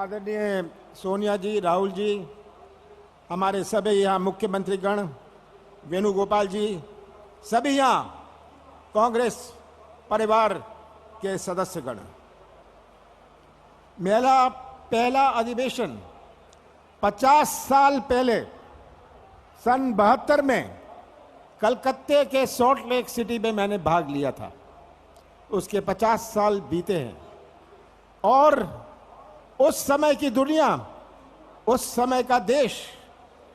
आदरणीय सोनिया जी, राहुल जी, हमारे सभी यहाँ मुख्यमंत्री गण, वेणुगोपाल जी, सभी यहाँ कांग्रेस परिवार के सदस्यगण, मेरा पहला अधिवेशन 50 साल पहले सन 72 में कलकत्ते के सॉल्ट लेक सिटी में मैंने भाग लिया था। उसके 50 साल बीते हैं और उस समय की दुनिया, उस समय का देश,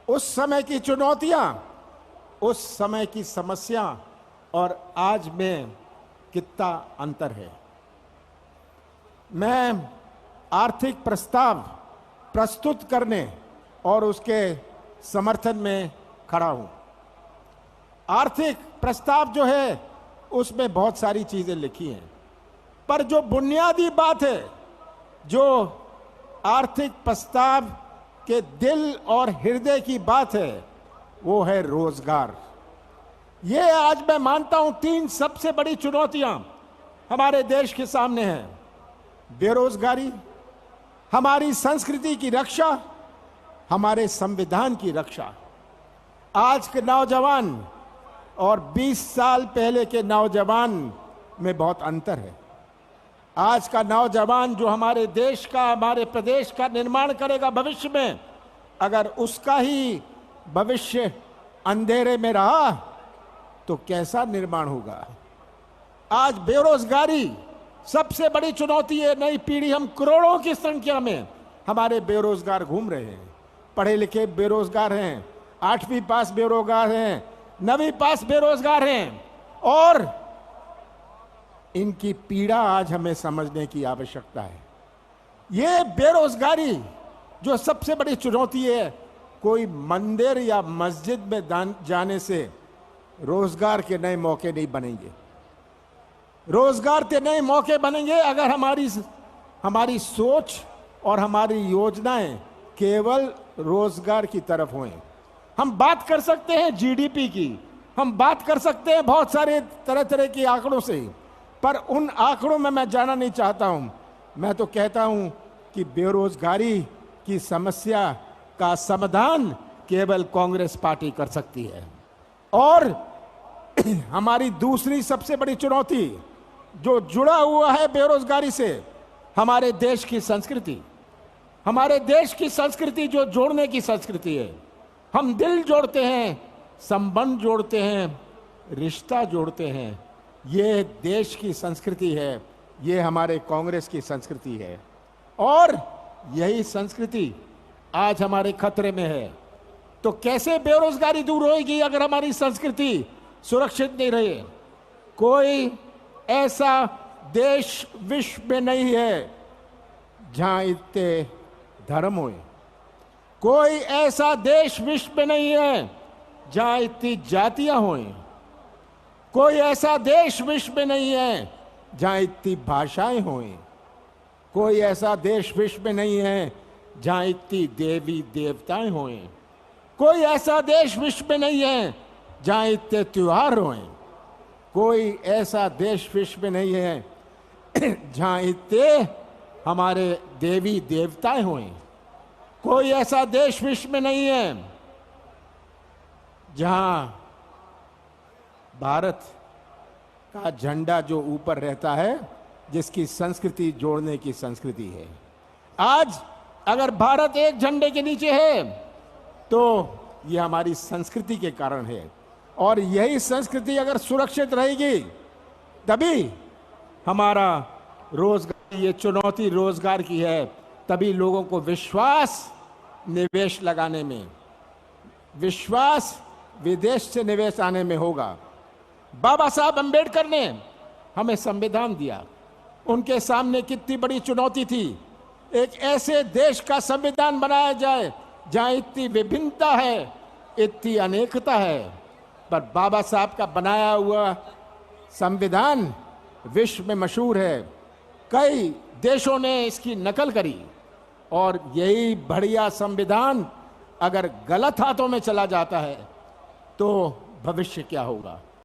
उस समय की चुनौतियां, उस समय की समस्या और आज में कितना अंतर है। मैं आर्थिक प्रस्ताव प्रस्तुत करने और उसके समर्थन में खड़ा हूं। आर्थिक प्रस्ताव जो है उसमें बहुत सारी चीजें लिखी हैं, पर जो बुनियादी बात है, जो आर्थिक प्रस्ताव के दिल और हृदय की बात है, वो है रोजगार। ये आज मैं मानता हूं 3 सबसे बड़ी चुनौतियां हमारे देश के सामने हैं। बेरोजगारी, हमारी संस्कृति की रक्षा, हमारे संविधान की रक्षा। आज के नौजवान और 20 साल पहले के नौजवान में बहुत अंतर है। आज का नौजवान जो हमारे देश का, हमारे प्रदेश का निर्माण करेगा भविष्य में, अगर उसका ही भविष्य अंधेरे में रहा तो कैसा निर्माण होगा। आज बेरोजगारी सबसे बड़ी चुनौती है। नई पीढ़ी, हम करोड़ों की संख्या में हमारे बेरोजगार घूम रहे हैं। पढ़े लिखे बेरोजगार हैं, 8वीं पास बेरोजगार हैं, 9वीं पास बेरोजगार हैं और इनकी पीड़ा आज हमें समझने की आवश्यकता है। ये बेरोजगारी जो सबसे बड़ी चुनौती है, कोई मंदिर या मस्जिद में जाने से रोजगार के नए मौके नहीं बनेंगे। रोजगार के नए मौके बनेंगे अगर हमारी सोच और हमारी योजनाएं केवल रोजगार की तरफ हों। हम बात कर सकते हैं जीडीपी की, हम बात कर सकते हैं बहुत सारे तरह तरह के आंकड़ों से, पर उन आंकड़ों में मैं जाना नहीं चाहता हूं। मैं तो कहता हूं कि बेरोजगारी की समस्या का समाधान केवल कांग्रेस पार्टी कर सकती है। और हमारी दूसरी सबसे बड़ी चुनौती जो जुड़ा हुआ है बेरोजगारी से, हमारे देश की संस्कृति। हमारे देश की संस्कृति जो जोड़ने की संस्कृति है। हम दिल जोड़ते हैं, संबंध जोड़ते हैं, रिश्ता जोड़ते हैं। ये देश की संस्कृति है, ये हमारे कांग्रेस की संस्कृति है और यही संस्कृति आज हमारे खतरे में है। तो कैसे बेरोजगारी दूर होगी अगर हमारी संस्कृति सुरक्षित नहीं रहे। कोई ऐसा देश विश्व में नहीं है जहां इतने धर्म होए। कोई ऐसा देश विश्व में नहीं है जहां इतनी जातियां होए। कोई ऐसा देश विश्व में नहीं है जहां इतनी भाषाएं हों। कोई ऐसा देश विश्व में नहीं है जहां इतनी देवी देवताएं हों। कोई ऐसा देश विश्व में नहीं है जहां इतने त्योहार हों। कोई ऐसा देश विश्व में नहीं है जहां इतने हमारे देवी देवताएं हों। कोई ऐसा देश विश्व में नहीं है जहां भारत का झंडा जो ऊपर रहता है, जिसकी संस्कृति जोड़ने की संस्कृति है। आज अगर भारत एक झंडे के नीचे है तो ये हमारी संस्कृति के कारण है और यही संस्कृति अगर सुरक्षित रहेगी तभी हमारा रोजगार, ये चुनौती रोजगार की है, तभी लोगों को विश्वास निवेश लगाने में, विश्वास विदेश से निवेश आने में होगा। बाबा साहब अंबेडकर ने हमें संविधान दिया। उनके सामने कितनी बड़ी चुनौती थी, एक ऐसे देश का संविधान बनाया जाए जहां इतनी विभिन्नता है, इतनी अनेकता है। पर बाबा साहब का बनाया हुआ संविधान विश्व में मशहूर है। कई देशों ने इसकी नकल करी और यही बढ़िया संविधान अगर गलत हाथों में चला जाता है तो भविष्य क्या होगा।